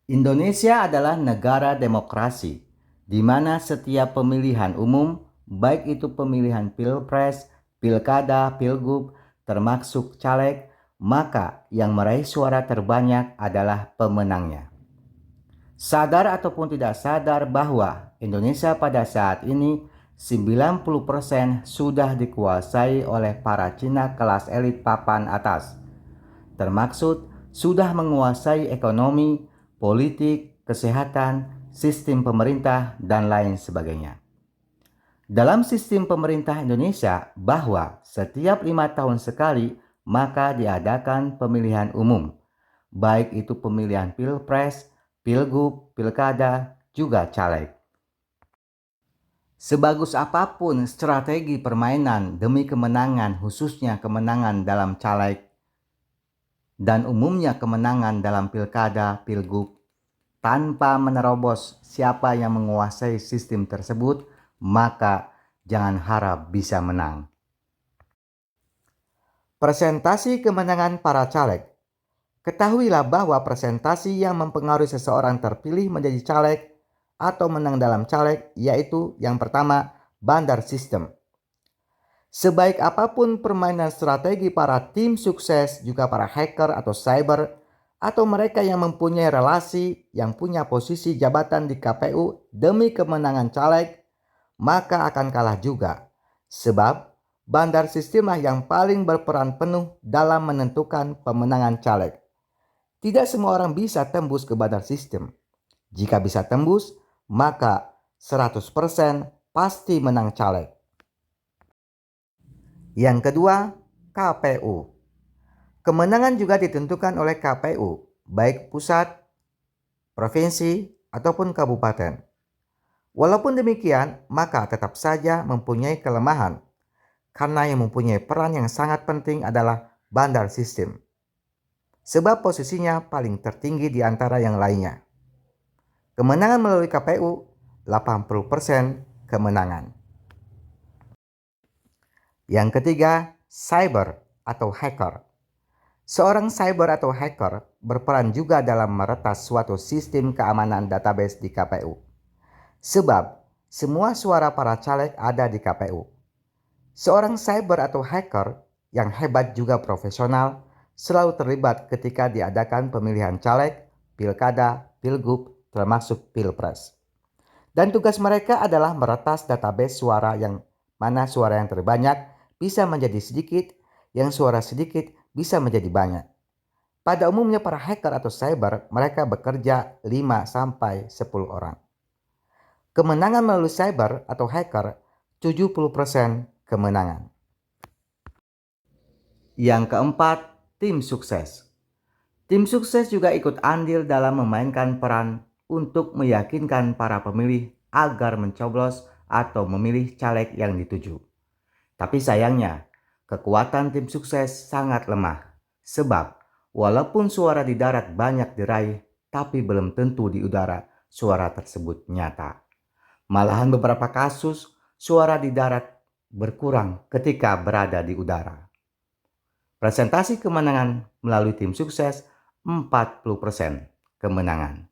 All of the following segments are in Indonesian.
Indonesia adalah negara demokrasi, di mana setiap pemilihan umum, baik itu pemilihan pilpres, pilkada, pilgub, termasuk caleg, maka yang meraih suara terbanyak adalah pemenangnya. Sadar ataupun tidak sadar bahwa Indonesia pada saat ini 90% sudah dikuasai oleh para Cina kelas elit papan atas, termaksud sudah menguasai ekonomi, politik, kesehatan, sistem pemerintah, dan lain sebagainya. Dalam sistem pemerintah Indonesia, bahwa setiap 5 tahun sekali maka diadakan pemilihan umum, baik itu pemilihan pilpres, pilgub, pilkada, juga caleg. Sebagus apapun strategi permainan demi kemenangan, khususnya kemenangan dalam caleg dan umumnya kemenangan dalam pilkada, pilgub, tanpa menerobos siapa yang menguasai sistem tersebut, maka jangan harap bisa menang. Presentasi kemenangan para caleg. Ketahuilah bahwa presentasi yang mempengaruhi seseorang terpilih menjadi caleg atau menang dalam caleg yaitu yang pertama, bandar sistem. Sebaik apapun permainan strategi para tim sukses, juga para hacker atau cyber, atau mereka yang mempunyai relasi, yang punya posisi jabatan di KPU demi kemenangan caleg, maka akan kalah juga. Sebab bandar sistemlah yang paling berperan penuh dalam menentukan pemenangan caleg. Tidak semua orang bisa tembus ke bandar sistem. Jika bisa tembus, maka 100% pasti menang caleg. Yang kedua, KPU. Kemenangan juga ditentukan oleh KPU, baik pusat, provinsi, ataupun kabupaten. Walaupun demikian, maka tetap saja mempunyai kelemahan, karena yang mempunyai peran yang sangat penting adalah bandar sistem. Sebab posisinya paling tertinggi di antara yang lainnya. Kemenangan melalui KPU, 80% kemenangan. Yang ketiga, cyber atau hacker. Seorang cyber atau hacker berperan juga dalam meretas suatu sistem keamanan database di KPU. Sebab semua suara para caleg ada di KPU. Seorang cyber atau hacker yang hebat juga profesional selalu terlibat ketika diadakan pemilihan caleg, pilkada, pilgub, termasuk pilpres. Dan tugas mereka adalah meretas database suara yang mana suara yang terbanyak bisa menjadi sedikit, yang suara sedikit bisa menjadi banyak. Pada umumnya para hacker atau cyber, mereka bekerja 5-10 orang. Kemenangan melalui cyber atau hacker 70% kemenangan. Yang keempat, tim sukses. Tim sukses juga ikut andil dalam memainkan peran untuk meyakinkan para pemilih agar mencoblos atau memilih caleg yang dituju. Tapi sayangnya, kekuatan tim sukses sangat lemah. Sebab, walaupun suara di darat banyak diraih, tapi belum tentu di udara suara tersebut nyata. Malahan beberapa kasus, suara di darat berkurang ketika berada di udara. Presentasi kemenangan melalui tim sukses 40% kemenangan.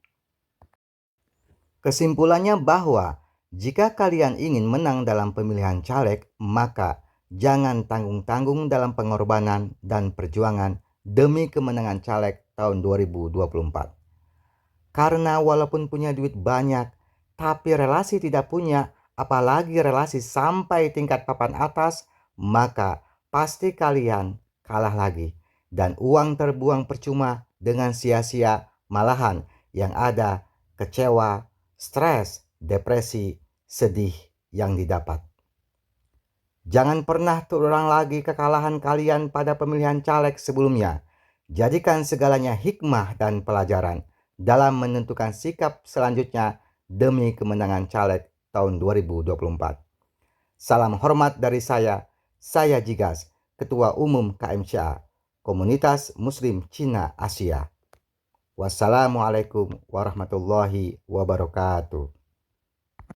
Kesimpulannya bahwa jika kalian ingin menang dalam pemilihan caleg, maka jangan tanggung-tanggung dalam pengorbanan dan perjuangan demi kemenangan caleg tahun 2024. Karena walaupun punya duit banyak, tapi relasi tidak punya, apalagi relasi sampai tingkat papan atas, maka pasti kalian kalah lagi. Dan uang terbuang percuma dengan sia-sia, malahan yang ada kecewa, stres, depresi, sedih yang didapat. Jangan pernah terulang lagi kekalahan kalian pada pemilihan caleg sebelumnya. Jadikan segalanya hikmah dan pelajaran dalam menentukan sikap selanjutnya demi kemenangan caleg tahun 2024. Salam hormat dari saya Jigas, Ketua Umum KMCA, Komunitas Muslim Cina Asia. Wassalamualaikum warahmatullahi wabarakatuh.